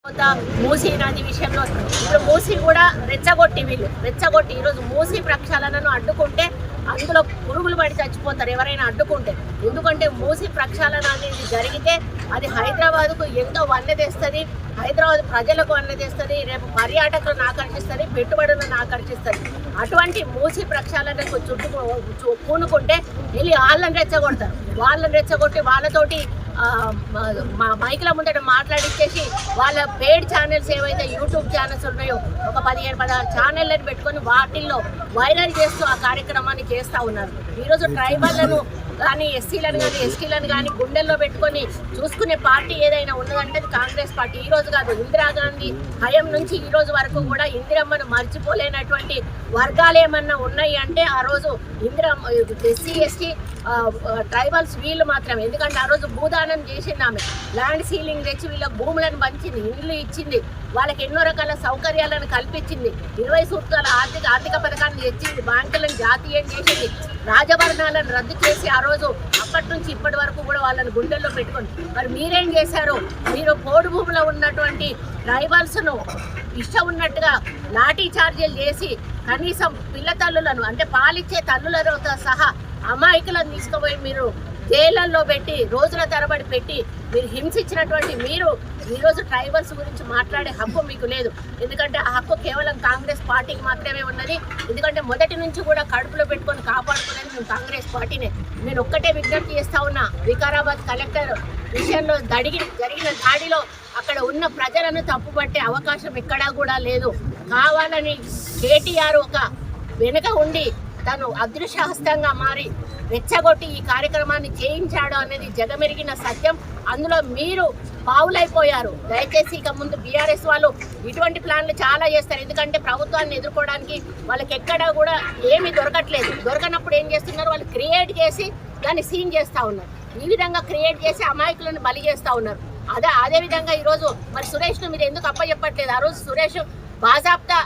మూసీ నది విషయంలో ఇప్పుడు మూసీ కూడా రెచ్చగొట్టి ఈరోజు మూసీ ప్రక్షాళనను అడ్డుకుంటే అందులో పురుగులు పడి చచ్చిపోతారు ఎవరైనా అడ్డుకుంటే. ఎందుకంటే మూసీ ప్రక్షాళన అనేది జరిగితే అది హైదరాబాద్కు ఎంతో వన్నె తెస్తుంది, హైదరాబాద్ ప్రజలకు వన్నె తెస్తుంది, రేపు పర్యాటకులను ఆకర్షిస్తుంది, పెట్టుబడులను ఆకర్షిస్తుంది. అటువంటి మూసీ ప్రక్షాళనకు పూనుకుంటే వెళ్ళి వాళ్ళని రెచ్చగొట్టి వాళ్ళతోటి మా మైకుల ముందట మాట్లాడిచ్చేసి వాళ్ళ పేడ్ ఛానల్స్ ఏవైతే యూట్యూబ్ ఛానల్స్ ఉన్నాయో ఒక 15-16 ఛానళ్ళని పెట్టుకొని వాటిల్లో వైరల్ చేస్తూ ఆ కార్యక్రమాన్ని చేస్తూ ఉన్నారు. ఈరోజు ట్రైబల్లను కానీ ఎస్సీలను కానీ ఎస్టీలను కానీ గుండెల్లో పెట్టుకొని చూసుకునే పార్టీ ఏదైనా ఉన్నదంటే అది కాంగ్రెస్ పార్టీ. ఈరోజు కాదు, ఇందిరాగాంధీ హయం నుంచి ఈ రోజు వరకు కూడా ఇందిరమ్మను మర్చిపోలేనటువంటి వర్గాలు ఏమన్నా ఉన్నాయి అంటే ఆ రోజు ఇందిరమ్మ ఎస్సీ ఎస్టీ ట్రైబల్స్ వీళ్ళు మాత్రమే. ఎందుకంటే ఆ రోజు భూదానం చేసింది ఆమె, ల్యాండ్ సీలింగ్ తెచ్చి వీళ్ళకి భూములను పంచింది, ఇండ్లు ఇచ్చింది, వాళ్ళకి ఎన్నో రకాల సౌకర్యాలను కల్పించింది, 20 సూత్రాల ఆర్థిక పథకాన్ని తెచ్చింది, బ్యాంకులను జాతీయం చేసింది, రాజభరణాలను రద్దు చేసి ఆ రోజు అప్పటి నుంచి ఇప్పటి వరకు కూడా వాళ్ళని గుండెల్లో పెట్టుకొని. మరి మీరేం చేశారు? మీరు పోడు భూమిలో ఉన్నటువంటి ట్రైబల్స్ను ఇష్టం ఉన్నట్టుగా లాఠీ చార్జీలు చేసి కనీసం పిల్ల తల్లులను అంటే పాలిచ్చే తల్లులతో సహా అమాయకులను తీసుకుపోయి మీరు జైళ్ళల్లో పెట్టి రోజుల తరబడి పెట్టి మీరు హింసించినటువంటి మీరు ఈరోజు ట్రైబల్స్ గురించి మాట్లాడే హక్కు మీకు లేదు. ఎందుకంటే ఆ హక్కు కేవలం కాంగ్రెస్ పార్టీకి మాత్రమే ఉన్నది. ఎందుకంటే మొదటి నుంచి కూడా కడుపులో పెట్టుకొని కాపాడుకునేది మేము కాంగ్రెస్ పార్టీనే. నేను ఒక్కటే విజ్ఞప్తి చేస్తా ఉన్నా, వికారాబాద్ కలెక్టర్ విషయంలో జరిగిన దాడిలో అక్కడ ఉన్న ప్రజలను తప్పుపట్టే అవకాశం ఎక్కడా కూడా లేదు. కావాలని కేటీఆర్ ఒక వెనుక ఉండి తను అదృశ్యహస్తంగా మారి రెచ్చగొట్టి ఈ కార్యక్రమాన్ని చేయించాడు అనేది జగమెరిగిన సత్యం. అందులో మీరు పావులైపోయారు. దయచేసి ఇక ముందు బీఆర్ఎస్ వాళ్ళు ఇటువంటి ప్లాన్లు చాలా చేస్తారు. ఎందుకంటే ప్రభుత్వాన్ని ఎదుర్కోవడానికి వాళ్ళకి ఎక్కడా కూడా ఏమీ దొరకనప్పుడు ఏం చేస్తున్నారు, వాళ్ళు క్రియేట్ చేసి దాన్ని సీన్ చేస్తూ ఉన్నారు. ఈ విధంగా క్రియేట్ చేసి అమాయకులను బలి చేస్తూ ఉన్నారు. అదేవిధంగా ఈరోజు మరి సురేష్ను మీరు ఎందుకు అప్పచెప్పట్లేదు? ఆ రోజు సురేష్ బాజాప్తా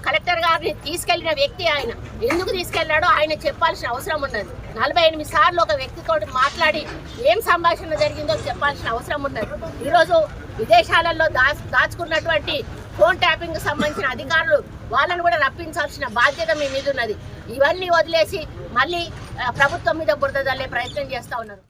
కలెక్టర్ గారిని తీసుకెళ్లిన వ్యక్తి ఆయన. ఎందుకు తీసుకెళ్లాడో ఆయన చెప్పాల్సిన అవసరం ఉన్నది. 48 సార్లు ఒక వ్యక్తితో మాట్లాడి ఏం సంభాషణ జరిగిందో చెప్పాల్సిన అవసరం ఉన్నది. ఈరోజు విదేశాలలో దాచుకున్నటువంటి ఫోన్ ట్యాపింగ్ సంబంధించిన అధికారులు వాళ్ళని కూడా రప్పించాల్సిన బాధ్యత మీ మీద ఉన్నది. ఇవన్నీ వదిలేసి మళ్ళీ ప్రభుత్వం మీద బురద జల్లే ప్రయత్నం చేస్తూ ఉన్నారు.